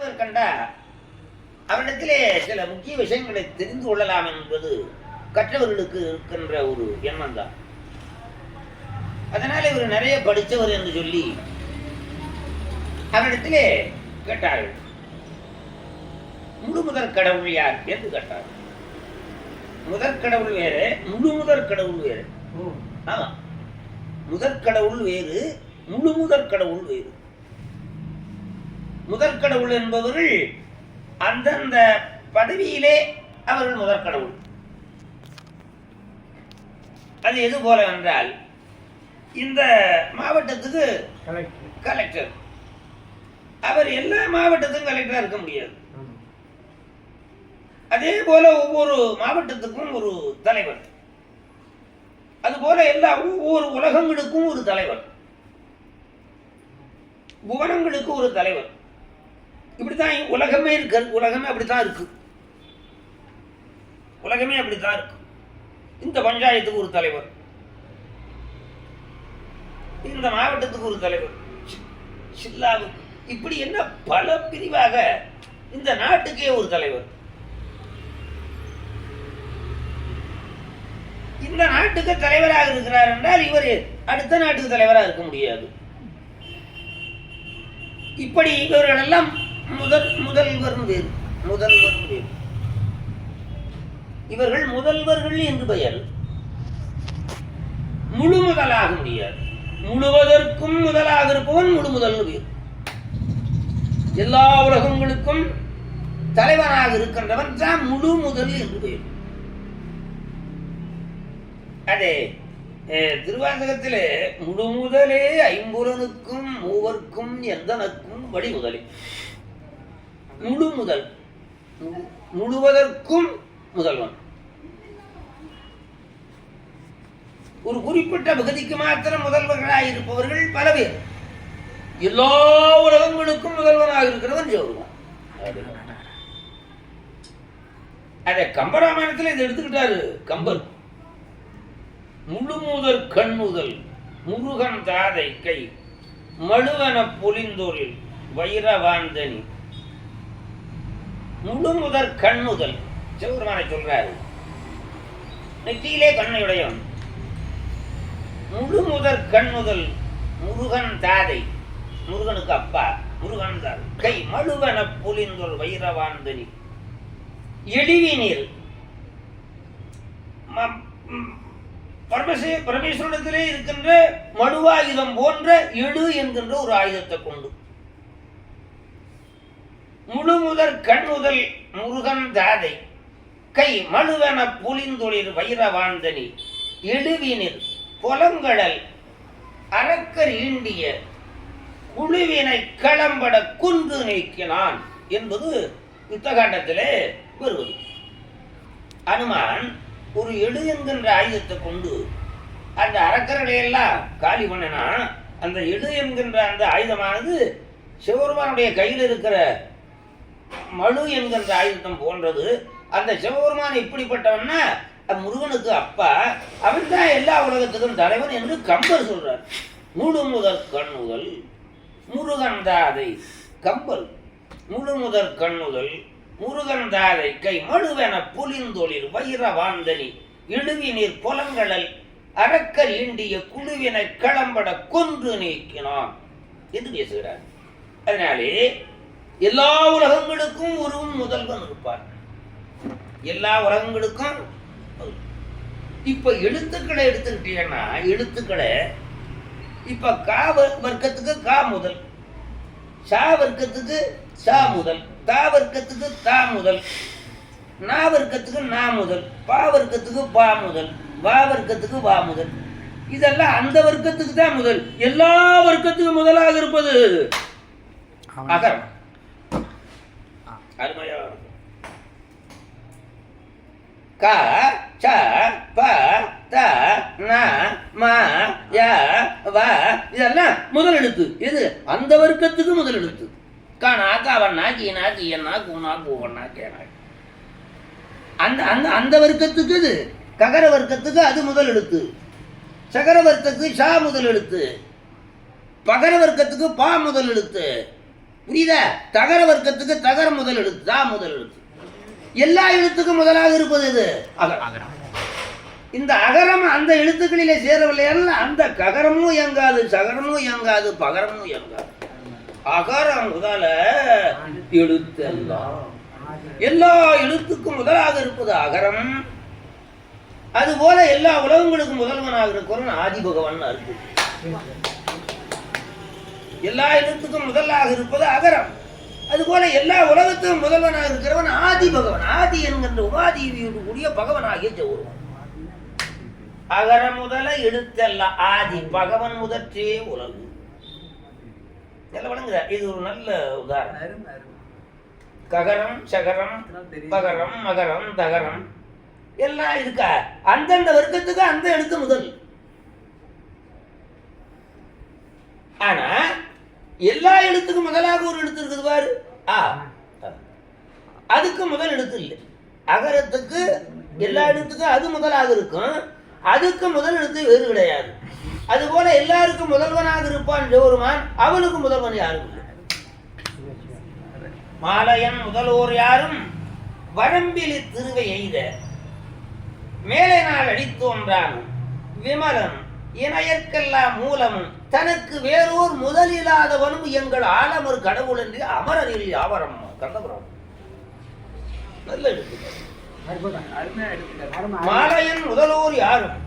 முனிவர் கண்டா அவரிடத்திலே சில முக்கிய விஷயங்களை தெரிந்து கொள்ளலாம் என்பது கற்றவர்களுக்கு இருக்கின்ற ஒரு எண்ணம் தான். அதனால இவர் நிறைய படித்தவர் என்று சொல்லி அவரிடத்திலே கேட்டார்கள். முழு முதற் கடவுள் யார் என்று கேட்டார். முதற் கடவுள் வேறு, முழு முதற் கடவுள் வேறு. ஆமா, முதற் கடவுள் வேறு, முழு முதற் கடவுள் வேறு. முதற் கடவுள் என்பவர்கள் அந்தந்த பதவியிலே அவர்கள் முதற் கடவுள். அது எது போல என்றால், இந்த மாவட்டத்துக்கு கலெக்டர், அவர் எல்லா மாவட்டத்துக்கும் கலெக்டரா இருக்க முடியாது. அதே போல ஒவ்வொரு மாவட்டத்துக்கும் ஒரு தலைவர், அதுபோல எல்லா ஒவ்வொரு உலகங்களுக்கும் ஒரு தலைவர், புவனங்களுக்கு ஒரு தலைவர். இப்படித்தான் உலகமே இருக்கு. உலகமே அப்படித்தான் இருக்கு. உலகமே அப்படித்தான் இருக்கு. இந்த பஞ்சாயத்துக்கு ஒரு தலைவர், இந்த மாவட்டத்துக்கு ஒரு தலைவர், சில்லாவுக்கு, இப்படி என்ன பல பிரிவாக இந்த நாட்டுக்கே ஒரு தலைவர். இந்த நாட்டுக்கு தலைவராக இருக்கிறார் என்றால் இவர் அடுத்த நாட்டுக்கு தலைவராக இருக்க முடியாது. இப்படி இவர்கள் எல்லாம் முதல்வர் வேறு, முதல்வர் வேறு. இவர்கள் முதல்வர்கள் என்று பெயர். முழு முதலாக முடியாது. முழுவதற்கும் முதலாக இருப்பவன் முழு முதல் வேறு. எல்லா உலகங்களுக்கும் தலைவனாக இருக்கின்றவன் தான் முழு முதல் என்று பெயர். அதே திருவாசகத்திலே முழு முதலே ஐம்புலனுக்கும் மூவர்க்கும் எந்தனக்கும் வழி முதலே. முழு முதல், முழுவதற்கும் முதல்வன். ஒரு குறிப்பிட்ட பகுதிக்கு மாத்திரம் முதல்வர்களாக இருப்பவர்கள் பல பேர். எல்லா உலகங்களுக்கும் முதல்வனாக இருக்கிறவன் சிவருமான். அத கம்பராமாயணத்தில் இதை எடுத்துக்கிட்டாரு கம்பர். முழு முதற் கண்ணுதல் முருகன் தாதை கை மழுவன பொலிந்தோரில் வைரவாந்தனி. முழு முதற் கண்ணுதல் சிவபெருமானை சொல்றாரு. நெற்றியிலே கண்ணையுடையவன். முழு முதற் கண்ணுதல் முருகன் தாதை, முருகனுக்கு அப்பா, முருகன் தாதை கை மழுவன பொலிந்தோர் வைரவாந்தனி. எளிவினில் பரமேஸ்வரத்திலே இருக்கின்ற மழுவாயுதம் போன்ற எழு என்கின்ற ஒரு ஆயுதத்தை கொண்டு முழு முதற் கண்ணுதல் முருகன் தாதை கை மழுவன புலிந்தொழில் வைரவாந்தனி. எழுவினில் புலங்கடல் அரக்கர் ஈண்டிய குழுவினை களம்பட குன்று நீக்கினான் என்பது யுத்தகாண்டத்திலே வருவது. அனுமான் ஒரு எழு என்கின்ற ஆயுதத்தை கொண்டு அந்த அரக்கர்களையெல்லாம் காலி பண்ணினா, அந்த எழு என்கின்ற அந்த ஆயுதமானது சிவபெருமானுடைய கையில் இருக்கிற மழு என்கின்ற ஆயுதம் போன்றது. அந்த சிவபெருமான் இப்படிப்பட்டவன்னா முருகனுக்கு அப்பா, அவன் தான் எல்லா உலகத்துக்கும் தலைவன் என்று கம்பர் சொல்றார். முழு முதற் கண்ணுதல் முருகன் தாதை கம்பர். முழு முதற் கண்ணுதல் முருகன் தாதை கை மழுவென புலிந்தொழில் வைரவாந்தனி. இழுவினீர் புலங்கடல் அரக்கர் ஈண்டிய குழுவினை களம்பட கொன்று நீக்கினான் என்று பேசுகிறார். அதனாலே எல்லா உலகங்களுக்கும் ஒரு முதல்வன் இருப்பார். எல்லா உலகங்களுக்கும். இப்ப எழுத்துக்களை எடுத்துக்கிட்டீங்கன்னா, எழுத்துக்களை இப்ப கா வர்க்கத்துக்கு கா முதல், சா வர்க்கத்துக்கு சா முதல், தா வர்க்கத்துக்கு தா முதல், நா வர்க்கத்துக்கு நா முதல், பா வர்க்கத்துக்கு பா முதல், வா வர்க்கத்துக்கு வா முதல். இதெல்லாம் அந்த வர்க்கத்துக்கு தான் முதல். எல்லா வர்க்கத்துக்கும் முதலாக இருப்பது அகரம். அருமையா க ச ப த ந ம ய வ இதெல்லாம் முதல் எழுத்து. இது அந்த வர்க்கத்துக்கு முதல் எழுத்து. காணா காவண்ணா கீனா கீயண்ணா கூனா கூவண்ணா கேனா. அந்த அந்த அந்த வர்க்கத்துக்கு இது. ககர வர்க்கத்துக்கு அது முதல் எழுத்து. சகர வர்க்கத்துக்கு சா முதல் எழுத்து. பகர வர்க்கத்துக்கு பா முதல் எழுத்து. புரியுதா? தகர வர்க்கத்துக்கு தகர முதல் எழுத்து, தா முதல் எழுத்து. எல்லா எழுத்துக்கும் முதலாக இருப்பது இது அகரம். இந்த அகரம் அந்த எழுத்துக்களிலே சேரவில்லையால் அந்த ககரமும் இயங்காது, சகரமும் இயங்காது, பகரமும் இயங்காது. அகரம் முதல எழுத்தெல்லாம், எல்லா எழுத்துக்கும் முதலாக இருப்பது அகரம். அதுபோல எல்லா உலகங்களுக்கும் முதல்வனாக இருக்கிறவன் ஆதி பகவான் இருக்கு. எல்லா எழுத்துக்கும் முதலாக இருப்பது அகரம். அதுபோல எல்லா உலகத்துக்கும் முதல்வனாக இருக்கிறவன் ஆதி பகவான். ஆதி என்கின்ற உபாதியோடு கூடிய பகவனாகிய ஜெகவன். அகர முதல எழுத்தல்ல ஆதி பகவன் முதற்றே உலகு. வழங்குற இது ஒரு நல்ல உதாரணம். ககரம், சகரம், பகரம், மகரம், தகரம் எல்லாம் இருக்கா? அந்தந்த வர்க்கத்துக்கு அந்த எழுத்து முதல். ஆனா எல்லா எழுத்துக்கும் முதலாக ஒரு எழுத்து இருக்குது பாரு, அதுக்கு முதல் எழுத்து இல்லை. அகரத்துக்கு எல்லா எழுத்துக்கும் அது முதலாக இருக்கும், அதுக்கு முதல் எழுத்து வேறு கிடையாது. அதுபோல எல்லாருக்கும் முதல்வனாக இருப்பான் ஜெகவருமான், அவனுக்கு முதல்வன் யாரும் இல்லை. மாலையன் முதல்வோர் யாரும் வரம்பிலி திருவை எய்த மேலே நாள் அடித்தோன்றான் விமலன் இணையற்கெல்லாம் மூலமும் தனக்கு வேறோர் முதலில்லாதவனும் எங்கள் ஆலமர் கடவுள் என்று அமரனில் யாவரம் கண்டபுரம். நல்ல எழுத்து. மாலையன் முதல்வோர் யாரும்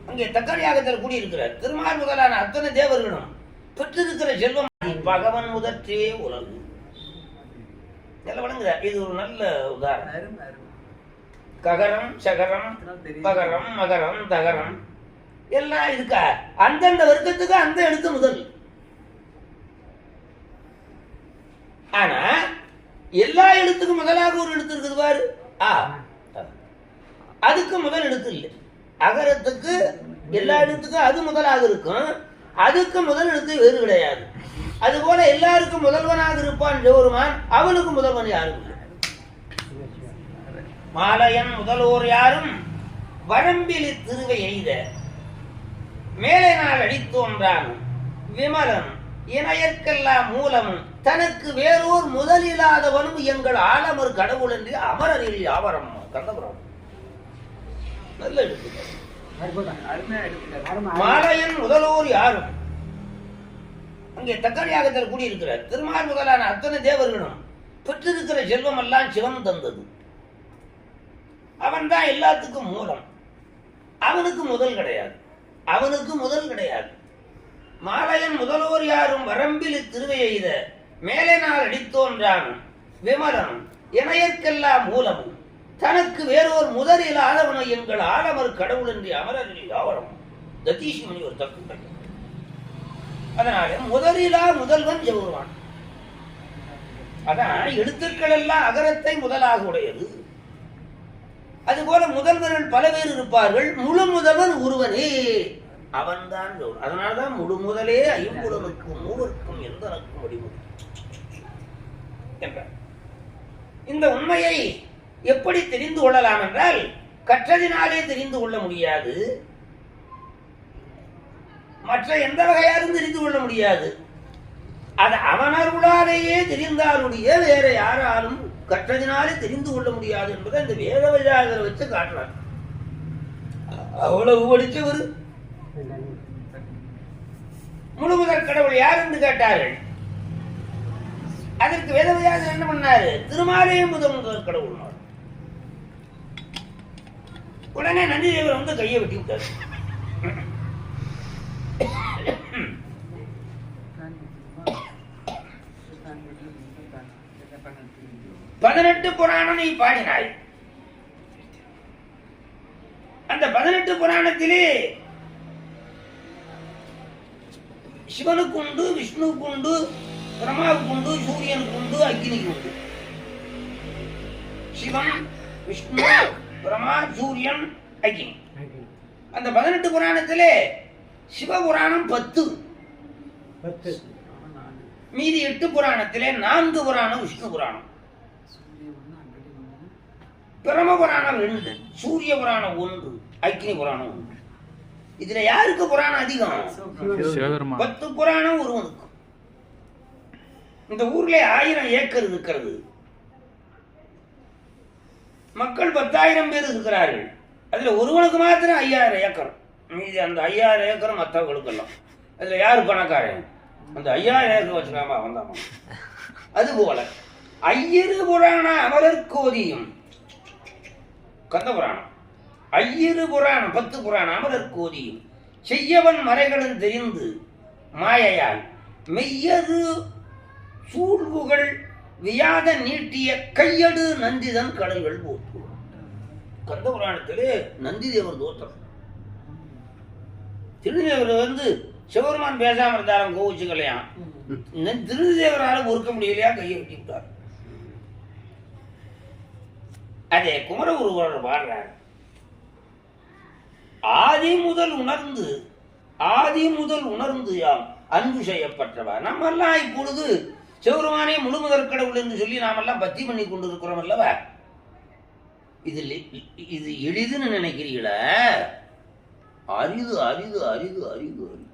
அங்கே தக்கடியாகத்தில் கூடியிருக்கிறார். திருமால் முதலான அத்தனை தேவர்களும் பெற்றிருக்கிற செல்வம் பகவன் முதற்றே உலகு. வழங்குகிறார். இது ஒரு நல்ல உதாரணம். ககரம், சகரம், பகரம், மகரம், தகரம் எல்லாம் இருக்கா? அந்தந்த வர்க்கத்துக்கு அந்த எழுத்து முதல். ஆனா எல்லா எழுத்துக்கும் முதலாக ஒரு எழுத்து இருக்குது பாரு, அதுக்கு முதல் எழுத்து இல்லை. அகரத்துக்கு எல்லா எழுத்துக்கும் அது முதலாக இருக்கும், அதுக்கு முதல் எழுத்து வேறு கிடையாது. அதுபோல எல்லாருக்கும் முதல்வனாக இருப்பான் ஜெகவருமான், அவனுக்கு முதல்வன் யாரும் இல்லை. மாலையன் முதல்வோர் யாரும் வரம்பிலி திருவை எய்த மேலே நாள் அடித்தோன்றான் விமலன் இணையற்கெல்லாம் மூலமும் தனக்கு வேறோர் முதலில்லாதவனும் எங்கள் ஆலமர் கடவுள் என்று அமரனில் யாவரம் கண்டபுரம். நல்ல எழுத்து. மாலையன் முதல்வோர் யாரும் அங்கே தக்கடியாகத்தில் கூடியிருக்கிறார். திருமால் முதலான அத்தனை தேவர்களும் பெற்றிருக்கிற செல்வம் எல்லாம் சிவன் தந்தது. அவன் தான் எல்லாத்துக்கும் மூலம், அவனுக்கு முதல் கிடையாது, அவனுக்கு முதல் கிடையாது. மாலையன் முதல்வோர் யாரும் வரம்பில் திருவை எய்த மேலே நாள் அடித்தோன்றான் விமலன் இணையற்கெல்லாம் மூலமும் தனக்கு வேறோர் முதலில்லாதவனை எங்கள் ஆலமர் கடவுள் என்று அமரரில் யாவரம். ததீஷ் மணி ஒரு தப்பு. அதனால முதலிலா முதல்வன் ஜெகவருமான். அதான் எழுத்துக்கள் எல்லாம் அகரத்தை முதலாக உடையது. அதுபோல முதல்வர்கள் பல பேர் இருப்பார்கள், முழு முதல்வன் ஒருவனே, அவன்தான். அதனால்தான் முழு முதலே ஐம்புலனுக்கும் மூவருக்கும் எந்தனுக்கும் வடிவம் என்றார். இந்த உண்மையை எப்படி தெரிந்து கொள்ளலாம் என்றால், கற்றதினாலே தெரிந்து கொள்ள முடியாது, மற்ற எந்த வகையாலும் தெரிந்து கொள்ள முடியாது. அது அவனருளாலேயே தெரிந்தாலுடைய வேற யாராலும் கற்றதினாலே தெரிந்து கொள்ள முடியாது என்பதை இந்த வேத விஜாகரை வச்சு காட்டுறார். அவ்வளவு படிச்சவர். முழுமுதற் கடவுள் யார் என்று கேட்டார்கள். அதற்கு வேத விஜாகர் என்ன பண்ணாரு? திருமாலே முதல் கடவுள். உடனே நந்தி தேவர் வந்து கையை வெட்டி விட்டார். 18 புராணம் நீ பாடினாய். அந்த 18 புராணத்திலே சிவனுக்கு உண்டு, விஷ்ணுவுக்கு உண்டு, பிரம்மாவுக்கு உண்டு, சூரியனுக்கு உண்டு, அக்னிக்கு உண்டு. சிவன், விஷ்ணு, பிரம்மா, சூரியன், அக்னி. அந்த 18 புராணத்திலே சிவபுராணம் 10, மீதி 8 புராணத்திலே 4 புராணம் விஷ்ணு புராணம், பிரம்ம புராணம் 2, சூரிய புராணம் 1, அக்னி புராணம் 1. இதுல யாருக்கு புராணம் அதிகம்? 10 புராணம் ஒருவனுக்கு. இந்த ஊர்ல 1000 ஏக்கர் இருக்கிறது. மக்கள் 10,000 பேர் இருக்கிறார்கள். அதுல ஒருவனுக்கு மாத்திரம் 5000 ஏக்கர். மீதி அந்த 5000 ஏக்கர் மற்றவர்களுக்கெல்லாம். அதுல யாரு பணக்காரன்? அந்த 5000 ஏக்கர் வச்சுக்காம வந்தாமா. அதுபோல ஐயரு புராண அமரர்கோதியும் கந்த புராணம், ஐயரு புராணம் 10 புராணம் அமரர்கோதியும் செய்யவன் மறைகளும் தெரிந்து மாயையால் மெய்யது சூழ்வுகள் வியாத நீட்டிய கையடு நந்திதன் கடல்கள் போட்டு. கந்த புராணத்திலே நந்தி தேவர் தோற்றம். திருநெல்வேலி சிவபெருமான் பேசாம இருந்தாலும் கோவிச்சுக்கலையாம். திருநெல்வேலியால பொறுக்க முடியலையா, கையை வெட்டி விட்டார். அதே குமர ஒருவர் பாடுறார். ஆதி முதல் உணர்ந்து யாம் அன்பு செய்யப்பட்டவா. நம்ம எல்லாம் இப்பொழுது சிவபெருமானே முழு முதற் கடவுள் என்று சொல்லி நாமெல்லாம் பக்தி பண்ணி கொண்டு இருக்கிறோம் அல்லவா? இது எளிதுன்னு நினைக்கிறீங்களா? அரிது அரிது அரிது அரிது அரிது.